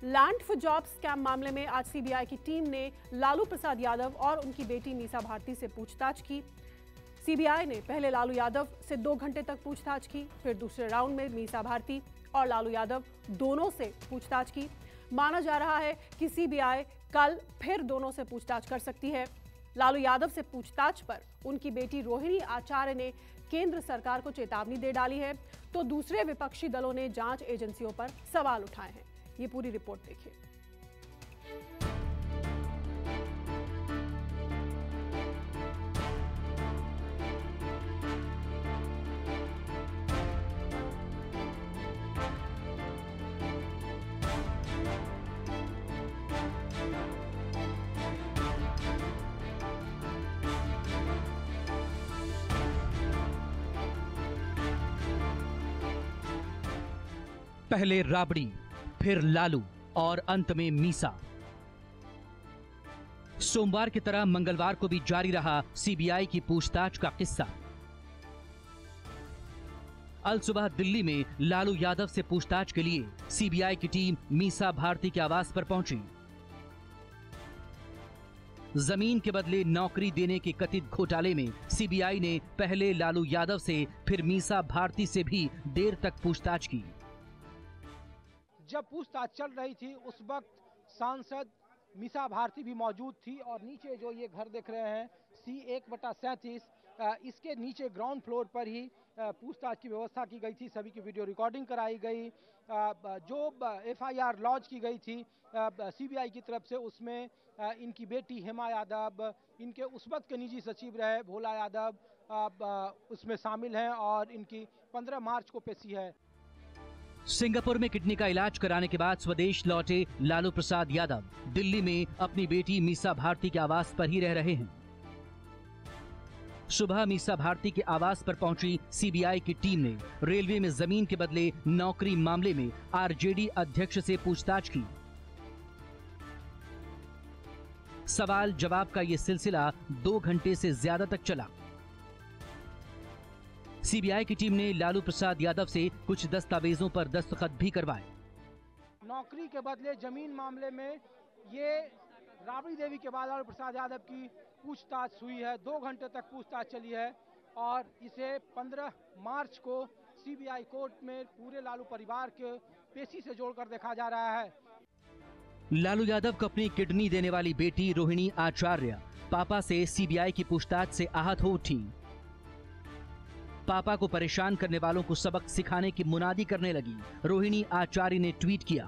Land for jobs scam मामले में आज सीबीआई की टीम ने लालू प्रसाद यादव और उनकी बेटी मीसा भारती से पूछताछ की। सीबीआई ने पहले लालू यादव से 2 घंटे तक पूछताछ की, फिर दूसरे राउंड में मीसा भारती और लालू यादव दोनों से पूछताछ की। माना जा रहा है कि सीबीआई कल फिर दोनों से पूछताछ कर सकती है। लालू यादव से पूछताछ पर उनकी बेटी रोहिणी आचार्य ने केंद्र सरकार को चेतावनी दे डाली है, तो दूसरे विपक्षी दलों ने जांच एजेंसियों पर सवाल उठाए हैं। ये पूरी रिपोर्ट देखिए। पहले राबड़ी, फिर लालू और अंत में मीसा। सोमवार की तरह मंगलवार को भी जारी रहा सीबीआई की पूछताछ का किस्सा। अल सुबह दिल्ली में लालू यादव से पूछताछ के लिए सीबीआई की टीम मीसा भारती के आवास पर पहुंची। जमीन के बदले नौकरी देने के कथित घोटाले में सीबीआई ने पहले लालू यादव से फिर मीसा भारती से भी देर तक पूछताछ की। जब पूछताछ चल रही थी उस वक्त सांसद मीसा भारती भी मौजूद थी और नीचे जो ये घर देख रहे हैं C1/37, इसके नीचे ग्राउंड फ्लोर पर ही पूछताछ की व्यवस्था की गई थी। सभी की वीडियो रिकॉर्डिंग कराई गई। जो FIR लॉन्च की गई थी सीबीआई की तरफ से, उसमें इनकी बेटी हेमा यादव, इनके उस वक्त के निजी सचिव रहे भोला यादव उसमें शामिल हैं और इनकी 15 मार्च को पेशी है। सिंगापुर में किडनी का इलाज कराने के बाद स्वदेश लौटे लालू प्रसाद यादव दिल्ली में अपनी बेटी मीसा भारती के आवास पर ही रह रहे हैं। सुबह मीसा भारती के आवास पर पहुंची सीबीआई की टीम ने रेलवे में जमीन के बदले नौकरी मामले में आरजेडी अध्यक्ष से पूछताछ की। सवाल जवाब का ये सिलसिला 2 घंटे से ज्यादा तक चला। सीबीआई की टीम ने लालू प्रसाद यादव से कुछ दस्तावेजों पर दस्तखत भी करवाए। नौकरी के बदले जमीन मामले में ये राबड़ी देवी के बाद लालू प्रसाद यादव की पूछताछ हुई है। 2 घंटे तक पूछताछ चली है और इसे 15 मार्च को सीबीआई कोर्ट में पूरे लालू परिवार के पेशी से जोड़कर देखा जा रहा है। लालू यादव को अपनी किडनी देने वाली बेटी रोहिणी आचार्य पापा से सीबीआई की पूछताछ से आहत हो उठी। पापा को परेशान करने वालों को सबक सिखाने की मुनादी करने लगी। रोहिणी आचार्य ने ट्वीट किया,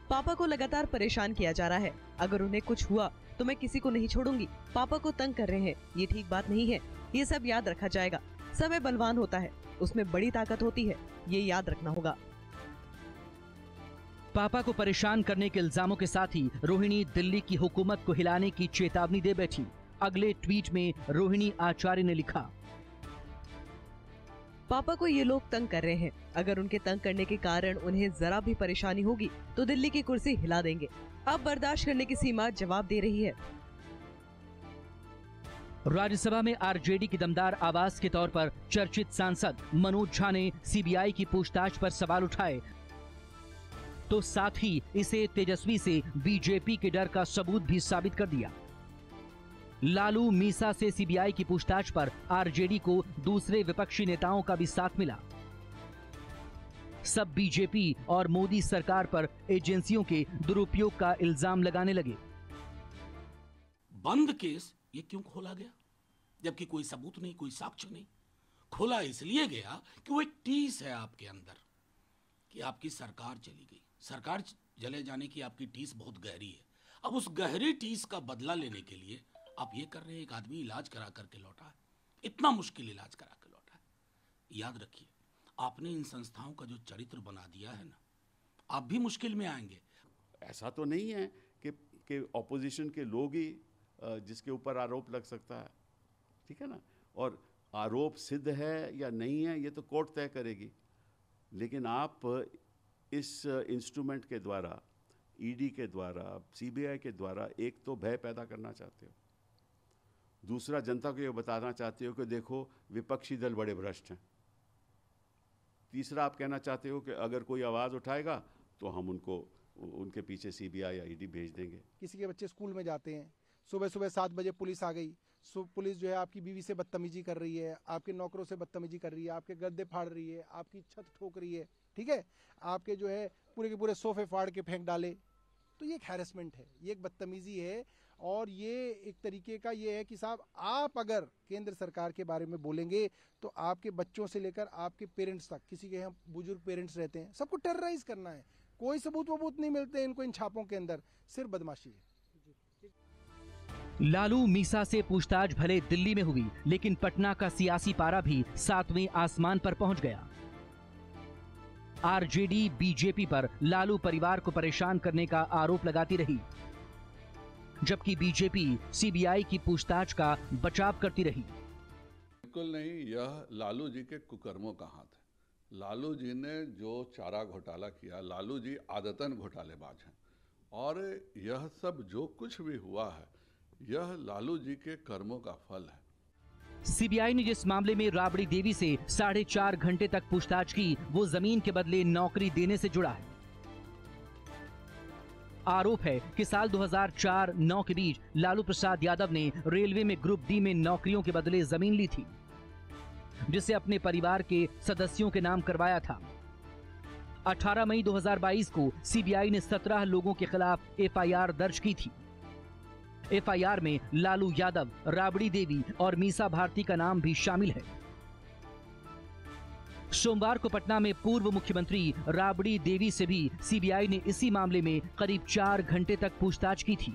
पापा को लगातार परेशान किया जा रहा है। अगर उन्हें कुछ हुआ तो मैं किसी को नहीं छोड़ूंगी। पापा को तंग कर रहे हैं, ये ठीक बात नहीं है। ये सब याद रखा जाएगा। समय बलवान होता है, उसमें बड़ी ताकत होती है, ये याद रखना होगा। पापा को परेशान करने के इल्जामों के साथ ही रोहिणी दिल्ली की हुकूमत को हिलाने की चेतावनी दे बैठी। अगले ट्वीट में रोहिणी आचार्य ने लिखा, पापा को ये लोग तंग कर रहे हैं। अगर उनके तंग करने के कारण उन्हें जरा भी परेशानी होगी तो दिल्ली की कुर्सी हिला देंगे। अब बर्दाश्त करने की सीमा जवाब दे रही है। राज्यसभा में आरजेडी की दमदार आवाज के तौर पर चर्चित सांसद मनोज झा ने सीबीआई की पूछताछ पर सवाल उठाए, तो साथ ही इसे तेजस्वी से बीजेपी के डर का सबूत भी साबित कर दिया। लालू मीसा से सीबीआई की पूछताछ पर आरजेडी को दूसरे विपक्षी नेताओं का भी साथ मिला। सब बीजेपी और मोदी सरकार पर एजेंसियों के दुरुपयोग का इल्जाम लगाने लगे। बंद केस ये क्यों खोला गया जबकि कोई सबूत नहीं, कोई साक्ष्य नहीं? खोला इसलिए गया कि वो एक टीस है आपके अंदर कि आपकी सरकार चली गई। सरकार जले जाने की आपकी टीस बहुत गहरी है। अब उस गहरी टीस का बदला लेने के लिए आप ये कर रहे हैं। एक आदमी इलाज करा करके लौटा है, इतना मुश्किल इलाज करा के लौटा है। याद रखिए, आपने इन संस्थाओं का जो चरित्र बना दिया है ना, आप भी मुश्किल में आएंगे। ऐसा तो नहीं है कि ऑपोजिशन के लोग ही जिसके ऊपर आरोप लग सकता है, ठीक है ना। और आरोप सिद्ध है या नहीं है ये तो कोर्ट तय करेगी। लेकिन आप इस इंस्ट्रूमेंट के द्वारा, ईडी के द्वारा, सीबीआई के द्वारा एक तो भय पैदा करना चाहते हो, दूसरा जनता को ये बताना चाहते हो कि देखो विपक्षी दल बड़े भ्रष्ट हैं, तीसरा आप कहना चाहते हो कि अगर कोई आवाज़ उठाएगा तो हम उनको उनके पीछे CBI या ED भेज देंगे। किसी के बच्चे स्कूल में जाते हैं, सुबह सुबह 7 बजे पुलिस आ गई, पुलिस जो है आपकी बीवी से बदतमीजी कर रही है, आपके नौकरों से बदतमीजी कर रही है, आपके गद्दे फाड़ रही है, आपकी छत ठोक रही है, ठीक है, आपके जो है पूरे के पूरे सोफे फाड़ के फेंक डाले, तो ये एक हैरेसमेंट है, ये एक बदतमीजी है। और ये एक तरीके का ये है कि साहब आप अगर केंद्र सरकार के बारे में बोलेंगे तो आपके बच्चों से लेकर आपके पेरेंट्स तक, किसी के यहाँ बुजुर्ग पेरेंट्स रहते हैं, सबको टेरराइज करना है। कोई सबूत वबूत नहीं मिलते इनको इन छापों के अंदर, सिर्फ बदमाशी है। लालू मीसा से पूछताछ भले दिल्ली में हुई, लेकिन पटना का सियासी पारा भी 7वें आसमान पर पहुंच गया। आरजेडी बीजेपी पर लालू परिवार को परेशान करने का आरोप लगाती रही, जबकि बीजेपी सीबीआई की पूछताछ का बचाव करती रही। बिल्कुल नहीं, यह लालू जी के कुकर्मों का हाथ है। लालू जी ने जो चारा घोटाला किया, लालू जी आदतन घोटालेबाज हैं, और यह सब जो कुछ भी हुआ है यह लालू जी के कर्मों का फल है। सीबीआई ने जिस मामले में राबड़ी देवी से 4.5 घंटे तक पूछताछ की, वो जमीन के बदले नौकरी देने से जुड़ा है। आरोप है कि साल 2004-9 के बीच लालू प्रसाद यादव ने रेलवे में ग्रुप डी में नौकरियों के बदले जमीन ली थी, जिसे अपने परिवार के सदस्यों के नाम करवाया था। 18 मई 2022 को सीबीआई ने 17 लोगों के खिलाफ एफआईआर दर्ज की थी। एफआईआर में लालू यादव, राबड़ी देवी और मीसा भारती का नाम भी शामिल है। सोमवार को पटना में पूर्व मुख्यमंत्री राबड़ी देवी से भी सीबीआई ने इसी मामले में करीब 4 घंटे तक पूछताछ की थी।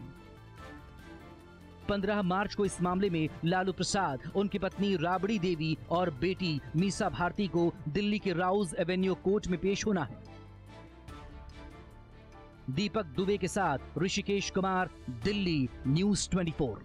15 मार्च को इस मामले में लालू प्रसाद, उनकी पत्नी राबड़ी देवी और बेटी मीसा भारती को दिल्ली के राउज एवेन्यू कोर्ट में पेश होना है। दीपक दुबे के साथ ऋषिकेश कुमार, दिल्ली, न्यूज़ 24।